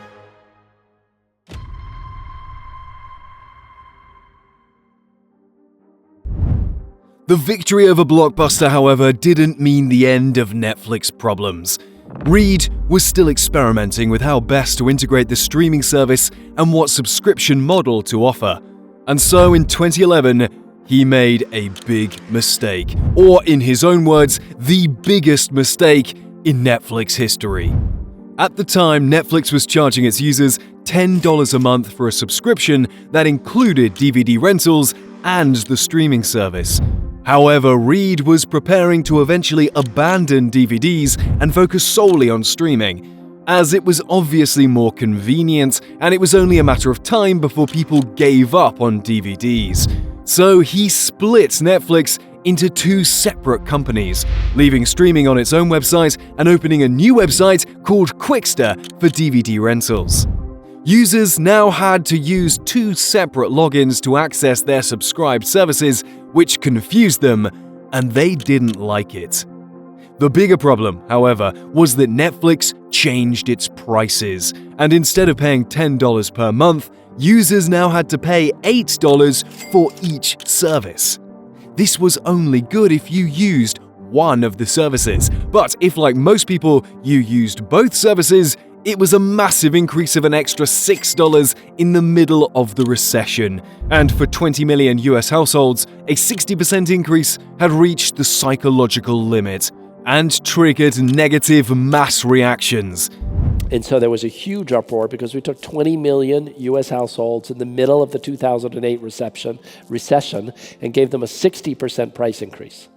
The victory over Blockbuster, however, didn't mean the end of Netflix problems. Reed was still experimenting with how best to integrate the streaming service and what subscription model to offer. And so in 2011, he made a big mistake, or in his own words, the biggest mistake in Netflix history. At the time, Netflix was charging its users $10 a month for a subscription that included DVD rentals and the streaming service. However, Reed was preparing to eventually abandon DVDs and focus solely on streaming, as it was obviously more convenient and it was only a matter of time before people gave up on DVDs. So he split Netflix into two separate companies, leaving streaming on its own website and opening a new website called Qwikster for DVD rentals. Users now had to use two separate logins to access their subscribed services, which confused them, and they didn't like it. The bigger problem, however, was that Netflix changed its prices, and instead of paying $10 per month, users now had to pay $8 for each service. This was only good if you used one of the services, but if, like most people, you used both services, it was a massive increase of an extra $6 in the middle of the recession. And for 20 million US households, a 60% increase had reached the psychological limit and triggered negative mass reactions. And so there was a huge uproar because we took 20 million US households in the middle of the 2008 recession and gave them a 60% price increase.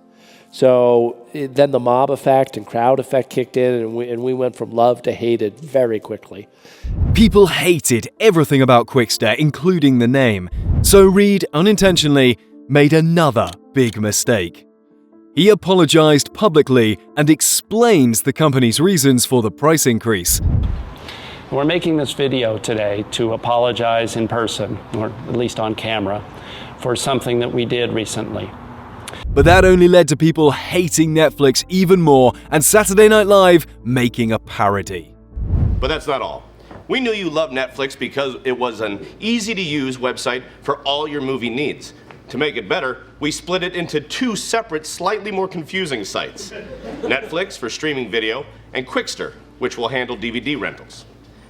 So then the mob effect and crowd effect kicked in, and we went from love to hated very quickly. People hated everything about Qwikster, including the name. So Reed unintentionally made another big mistake. He apologized publicly and explains the company's reasons for the price increase. We're making this video today to apologize in person, or at least on camera, for something that we did recently. But that only led to people hating Netflix even more and Saturday Night Live making a parody. But that's not all. We knew you loved Netflix because it was an easy-to-use website for all your movie needs. To make it better, we split it into two separate, slightly more confusing sites. Netflix for streaming video, and Qwikster, which will handle DVD rentals.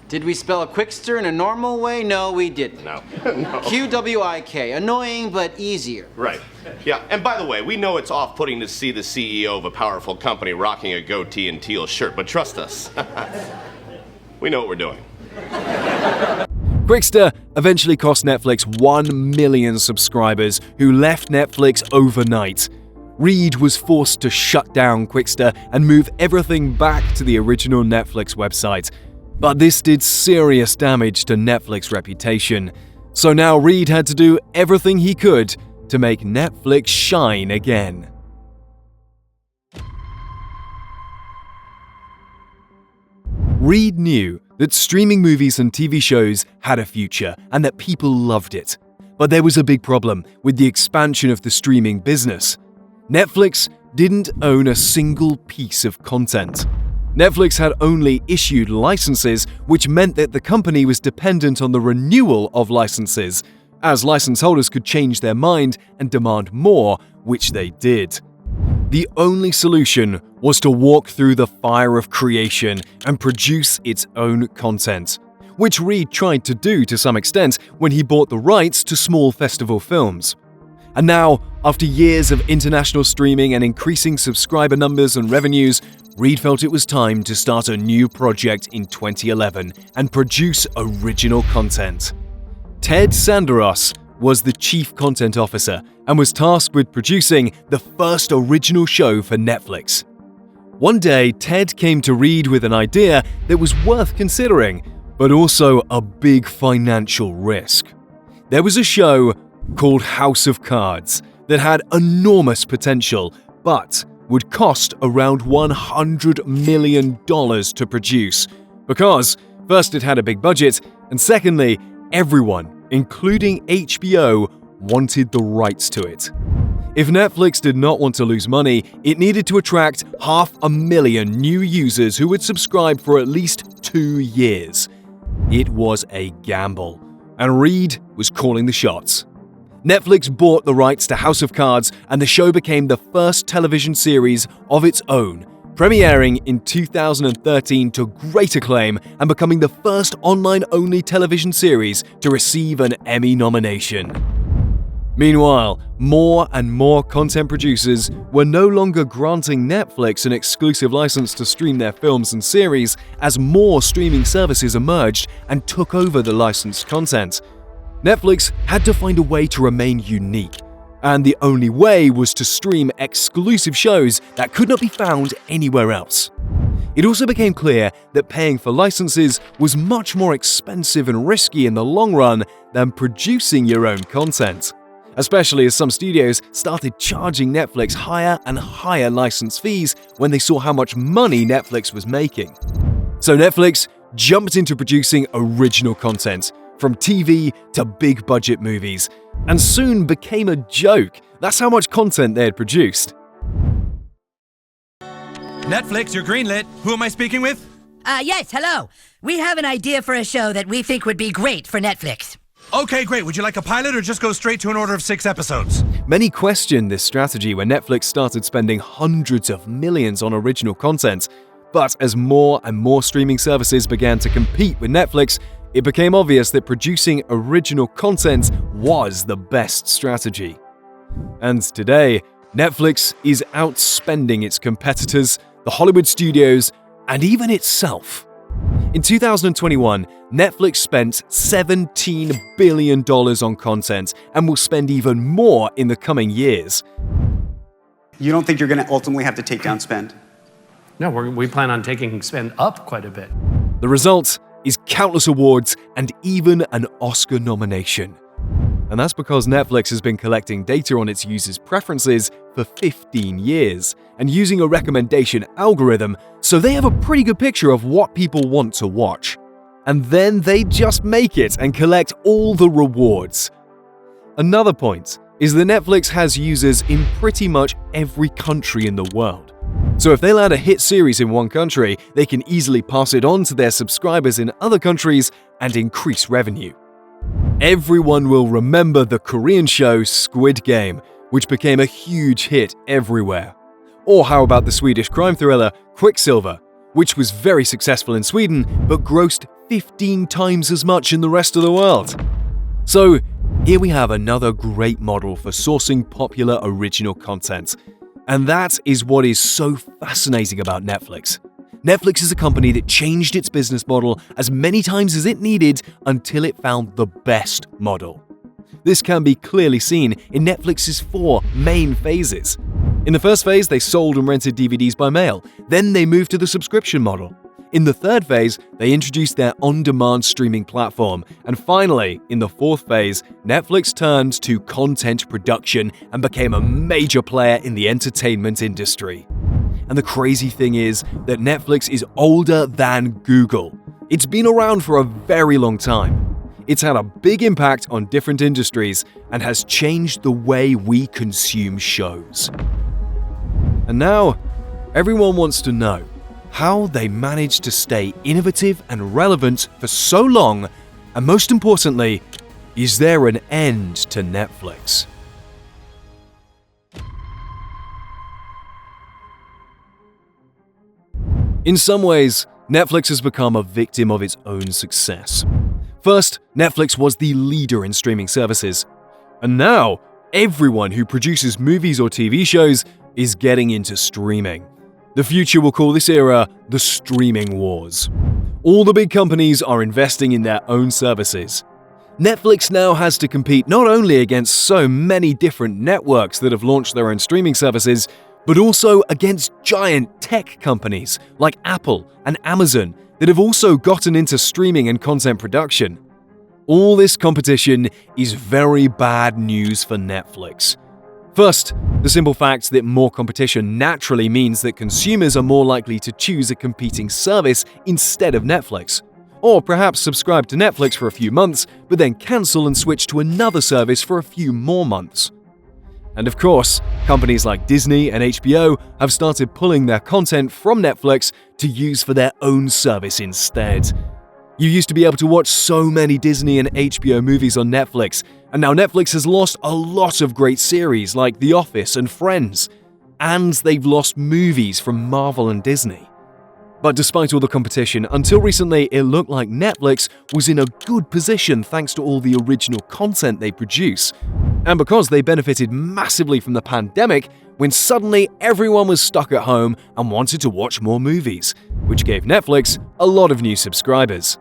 Did we spell Qwikster in a normal way? No, we didn't. No. Qwik, annoying but easier. Right. Yeah, and by the way, we know it's off-putting to see the CEO of a powerful company rocking a goatee and teal shirt, but trust us, we know what we're doing. Qwikster eventually cost Netflix 1 million subscribers who left Netflix overnight. Reed was forced to shut down Qwikster and move everything back to the original Netflix website. But this did serious damage to Netflix's reputation. So now Reed had to do everything he could to make Netflix shine again. Reed knew that streaming movies and TV shows had a future and that people loved it. But there was a big problem with the expansion of the streaming business. Netflix didn't own a single piece of content. Netflix had only issued licenses, which meant that the company was dependent on the renewal of licenses, as license holders could change their mind and demand more, which they did. The only solution was to walk through the fire of creation and produce its own content, which Reed tried to do to some extent when he bought the rights to small festival films. And now, after years of international streaming and increasing subscriber numbers and revenues, Reed felt it was time to start a new project in 2011 and produce original content. Ted Sanderos was the chief content officer and was tasked with producing the first original show for Netflix. One day, Ted came to Reed with an idea that was worth considering, but also a big financial risk. There was a show called House of Cards that had enormous potential, but would cost around $100 million to produce. Because, first, it had a big budget, and secondly, everyone, including HBO, wanted the rights to it. If Netflix did not want to lose money, it needed to attract 500,000 new users who would subscribe for at least 2 years. It was a gamble, and Reed was calling the shots. Netflix bought the rights to House of Cards, and the show became the first television series of its own, premiering in 2013 to great acclaim and becoming the first online-only television series to receive an Emmy nomination. Meanwhile, more and more content producers were no longer granting Netflix an exclusive license to stream their films and series as more streaming services emerged and took over the licensed content. Netflix had to find a way to remain unique, and the only way was to stream exclusive shows that could not be found anywhere else. It also became clear that paying for licenses was much more expensive and risky in the long run than producing your own content, especially as some studios started charging Netflix higher and higher license fees when they saw how much money Netflix was making. So Netflix jumped into producing original content, from TV to big-budget movies, and soon became a joke. That's how much content they had produced. Netflix, you're greenlit. Who am I speaking with? Yes, hello. We have an idea for a show that we think would be great for Netflix. Okay, great. Would you like a pilot or just go straight to an order of 6 episodes? Many questioned this strategy when Netflix started spending hundreds of millions on original content. But as more and more streaming services began to compete with Netflix, it became obvious that producing original content was the best strategy. And today, Netflix is outspending its competitors, the Hollywood studios, and even itself. In 2021, Netflix spent $17 billion on content and will spend even more in the coming years. You don't think you're going to ultimately have to take down spend? No, we plan on taking spend up quite a bit. The result is countless awards and even an Oscar nomination. And that's because Netflix has been collecting data on its users' preferences for 15 years and using a recommendation algorithm, so they have a pretty good picture of what people want to watch. And then they just make it and collect all the rewards. Another point is that Netflix has users in pretty much every country in the world. So if they land a hit series in one country, they can easily pass it on to their subscribers in other countries and increase revenue. Everyone will remember the Korean show Squid Game, which became a huge hit everywhere. Or how about the Swedish crime thriller Qwikster, which was very successful in Sweden but grossed 15 times as much in the rest of the world. So here we have another great model for sourcing popular original content. And that is what is so fascinating about Netflix. Netflix is a company that changed its business model as many times as it needed until it found the best model. This can be clearly seen in Netflix's 4 main phases. In the first phase, they sold and rented DVDs by mail. Then they moved to the subscription model. In the third phase, they introduced their on-demand streaming platform. And finally, in the fourth phase, Netflix turned to content production and became a major player in the entertainment industry. And the crazy thing is that Netflix is older than Google. It's been around for a very long time. It's had a big impact on different industries and has changed the way we consume shows. And now, everyone wants to know how they managed to stay innovative and relevant for so long, and most importantly, is there an end to Netflix? In some ways, Netflix has become a victim of its own success. First, Netflix was the leader in streaming services. And now, everyone who produces movies or TV shows is getting into streaming. The future will call this era the streaming wars. All the big companies are investing in their own services. Netflix now has to compete not only against so many different networks that have launched their own streaming services, but also against giant tech companies like Apple and Amazon that have also gotten into streaming and content production. All this competition is very bad news for Netflix. First, the simple fact that more competition naturally means that consumers are more likely to choose a competing service instead of Netflix. Or perhaps subscribe to Netflix for a few months, but then cancel and switch to another service for a few more months. And of course, companies like Disney and HBO have started pulling their content from Netflix to use for their own service instead. You used to be able to watch so many Disney and HBO movies on Netflix, and now Netflix has lost a lot of great series like The Office and Friends, and they've lost movies from Marvel and Disney. But despite all the competition, until recently it looked like Netflix was in a good position thanks to all the original content they produce. And because they benefited massively from the pandemic, when suddenly everyone was stuck at home and wanted to watch more movies, which gave Netflix a lot of new subscribers.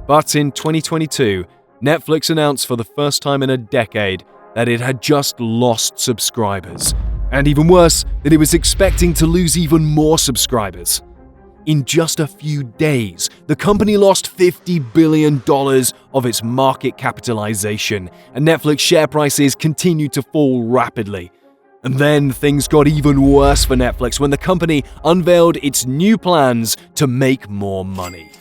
But in 2022, Netflix announced for the first time in a decade that it had just lost subscribers. And even worse, that it was expecting to lose even more subscribers. In just a few days, the company lost $50 billion of its market capitalization, and Netflix share prices continued to fall rapidly. And then things got even worse for Netflix when the company unveiled its new plans to make more money.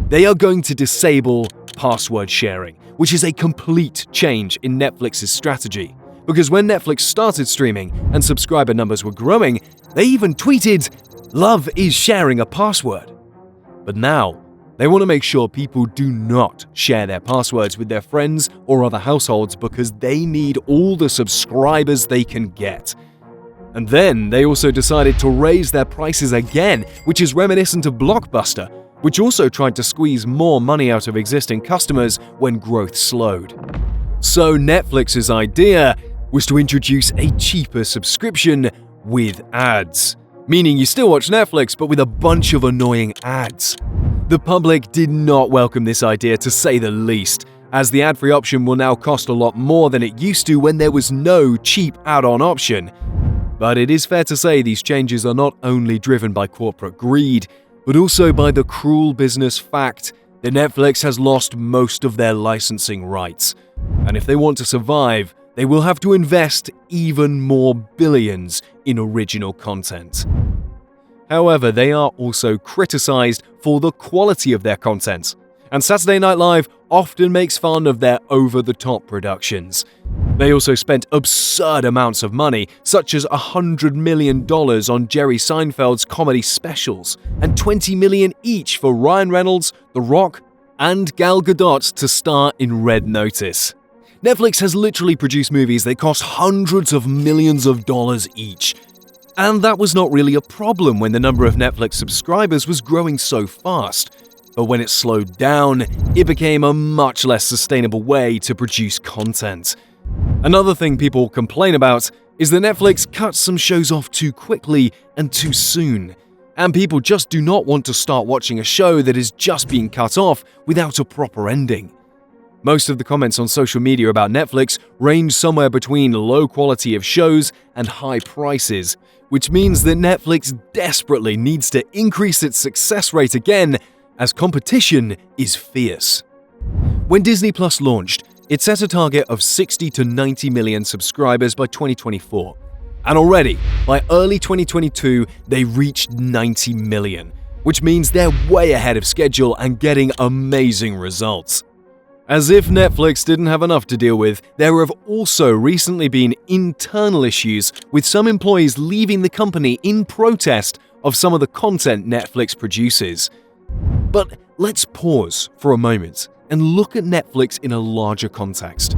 They are going to disable password sharing, which is a complete change in Netflix's strategy. Because when Netflix started streaming and subscriber numbers were growing, they even tweeted, "Love is sharing a password." But now, They want to make sure people do not share their passwords with their friends or other households because they need all the subscribers they can get. And then they also decided to raise their prices again, which is reminiscent of Blockbuster, which also tried to squeeze more money out of existing customers when growth slowed. So Netflix's idea was to introduce a cheaper subscription with ads, meaning you still watch Netflix but with a bunch of annoying ads. The public did not welcome this idea, to say the least, as the ad-free option will now cost a lot more than it used to when there was no cheap add-on option. But it is fair to say these changes are not only driven by corporate greed, but also by the cruel business fact that Netflix has lost most of their licensing rights. And if they want to survive, they will have to invest even more billions in original content. However, they are also criticized for the quality of their content, and Saturday Night Live often makes fun of their over-the-top productions. They also spent absurd amounts of money, such as $100 million on Jerry Seinfeld's comedy specials, and $20 million each for Ryan Reynolds, The Rock, and Gal Gadot to star in Red Notice. Netflix has literally produced movies that cost hundreds of millions of dollars each. And that was not really a problem when the number of Netflix subscribers was growing so fast. But when it slowed down, it became a much less sustainable way to produce content. Another thing people complain about is that Netflix cuts some shows off too quickly and too soon. And people just do not want to start watching a show that is just being cut off without a proper ending. Most of the comments on social media about Netflix range somewhere between low quality of shows and high prices, which means that Netflix desperately needs to increase its success rate again, as competition is fierce. When Disney Plus launched, it set a target of 60 to 90 million subscribers by 2024. And already, by early 2022, they reached 90 million, which means they're way ahead of schedule and getting amazing results. As if Netflix didn't have enough to deal with, there have also recently been internal issues with some employees leaving the company in protest of some of the content Netflix produces. But let's pause for a moment and look at Netflix in a larger context.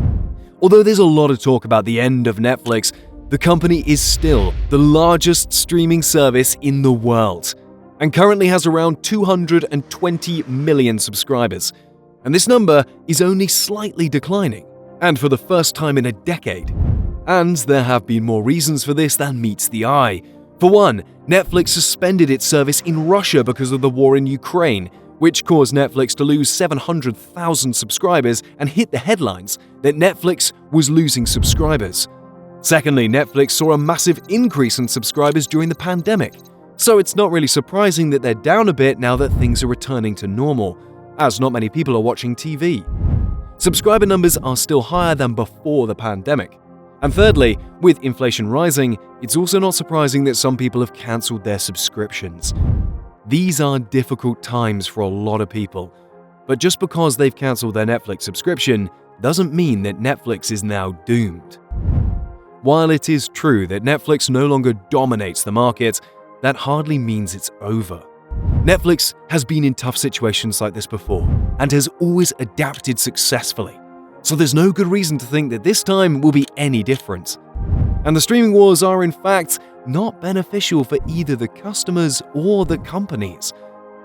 Although there's a lot of talk about the end of Netflix, the company is still the largest streaming service in the world and currently has around 220 million subscribers. And this number is only slightly declining, and for the first time in a decade. And there have been more reasons for this than meets the eye. For one, Netflix suspended its service in Russia because of the war in Ukraine, which caused Netflix to lose 700,000 subscribers and hit the headlines that Netflix was losing subscribers. Secondly, Netflix saw a massive increase in subscribers during the pandemic, so it's not really surprising that they're down a bit now that things are returning to normal, as not many people are watching TV. Subscriber numbers are still higher than before the pandemic. And thirdly, with inflation rising, it's also not surprising that some people have cancelled their subscriptions. These are difficult times for a lot of people, but just because they've cancelled their Netflix subscription doesn't mean that Netflix is now doomed. While it is true that Netflix no longer dominates the market, that hardly means it's over. Netflix has been in tough situations like this before and has always adapted successfully, so there's no good reason to think that this time will be any different. And the streaming wars are in fact not beneficial for either the customers or the companies,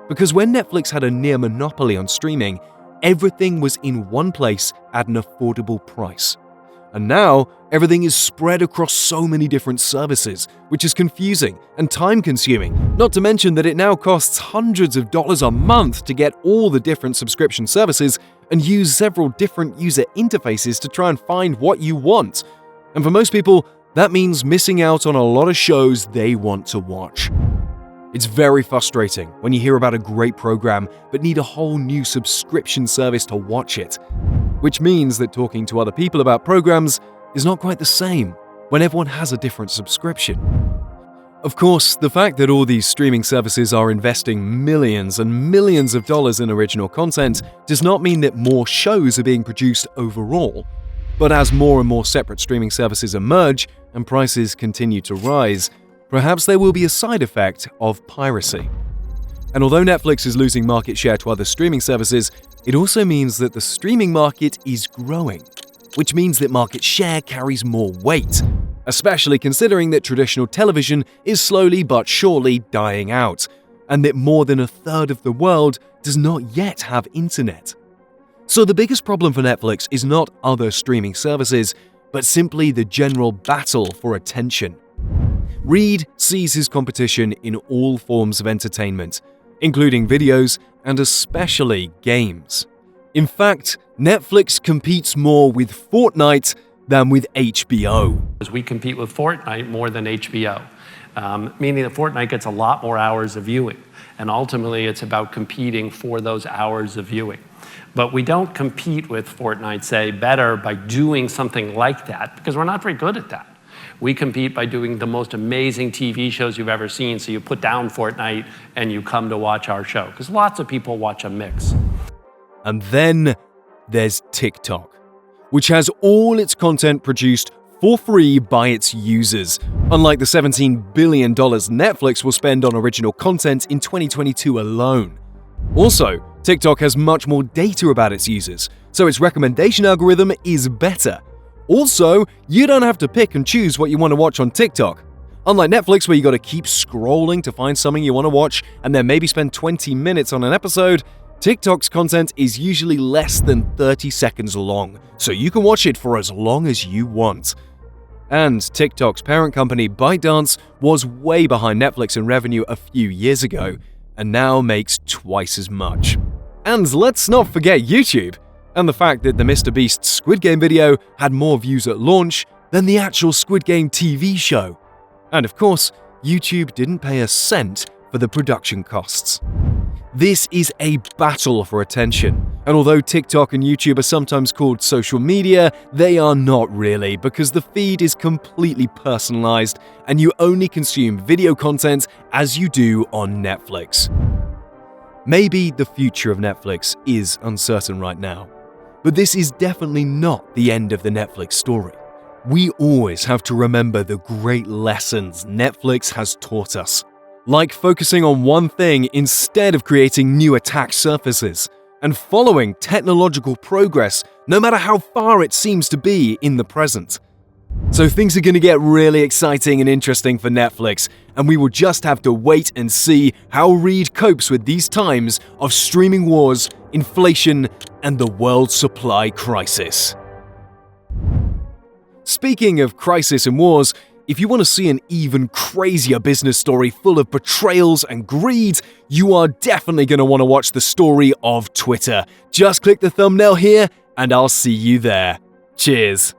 because when Netflix had a near monopoly on streaming, everything was in one place at an affordable price. And now, everything is spread across so many different services, which is confusing and time-consuming, not to mention that it now costs hundreds of dollars a month to get all the different subscription services and use several different user interfaces to try and find what you want. And for most people, that means missing out on a lot of shows they want to watch. It's very frustrating when you hear about a great program but need a whole new subscription service to watch it, which means that talking to other people about programs is not quite the same when everyone has a different subscription. Of course, the fact that all these streaming services are investing millions and millions of dollars in original content does not mean that more shows are being produced overall. But as more and more separate streaming services emerge and prices continue to rise, perhaps there will be a side effect of piracy. And although Netflix is losing market share to other streaming services, it also means that the streaming market is growing, which means that market share carries more weight, especially considering that traditional television is slowly but surely dying out, and that more than a third of the world does not yet have internet. So the biggest problem for Netflix is not other streaming services, but simply the general battle for attention. Reed sees his competition in all forms of entertainment, including videos and especially games. In fact, Netflix competes more with Fortnite than with HBO. We compete with Fortnite more than HBO, meaning that Fortnite gets a lot more hours of viewing. And ultimately, it's about competing for those hours of viewing. But we don't compete with Fortnite, say, better by doing something like that, because we're not very good at that. We compete by doing the most amazing TV shows you've ever seen, so you put down Fortnite and you come to watch our show, because lots of people watch a mix. And then there's TikTok, which has all its content produced for free by its users, unlike the $17 billion Netflix will spend on original content in 2022 alone. Also, TikTok has much more data about its users, so its recommendation algorithm is better. Also, you don't have to pick and choose what you want to watch on TikTok. Unlike Netflix, where you got to keep scrolling to find something you want to watch and then maybe spend 20 minutes on an episode, TikTok's content is usually less than 30 seconds long, so you can watch it for as long as you want. And TikTok's parent company ByteDance was way behind Netflix in revenue a few years ago, and now makes twice as much. And let's not forget YouTube, and the fact that the MrBeast Squid Game video had more views at launch than the actual Squid Game TV show. And of course, YouTube didn't pay a cent for the production costs. This is a battle for attention, and although TikTok and YouTube are sometimes called social media, they are not really, because the feed is completely personalized and you only consume video content as you do on Netflix. Maybe the future of Netflix is uncertain right now, but this is definitely not the end of the Netflix story. We always have to remember the great lessons Netflix has taught us, like focusing on one thing instead of creating new attack surfaces, and following technological progress no matter how far it seems to be in the present. So things are going to get really exciting and interesting for Netflix, and we will just have to wait and see how Reed copes with these times of streaming wars, inflation, and the world supply crisis. Speaking of crisis and wars, if you want to see an even crazier business story full of betrayals and greed, you are definitely going to want to watch the story of Twitter. Just click the thumbnail here, and I'll see you there. Cheers.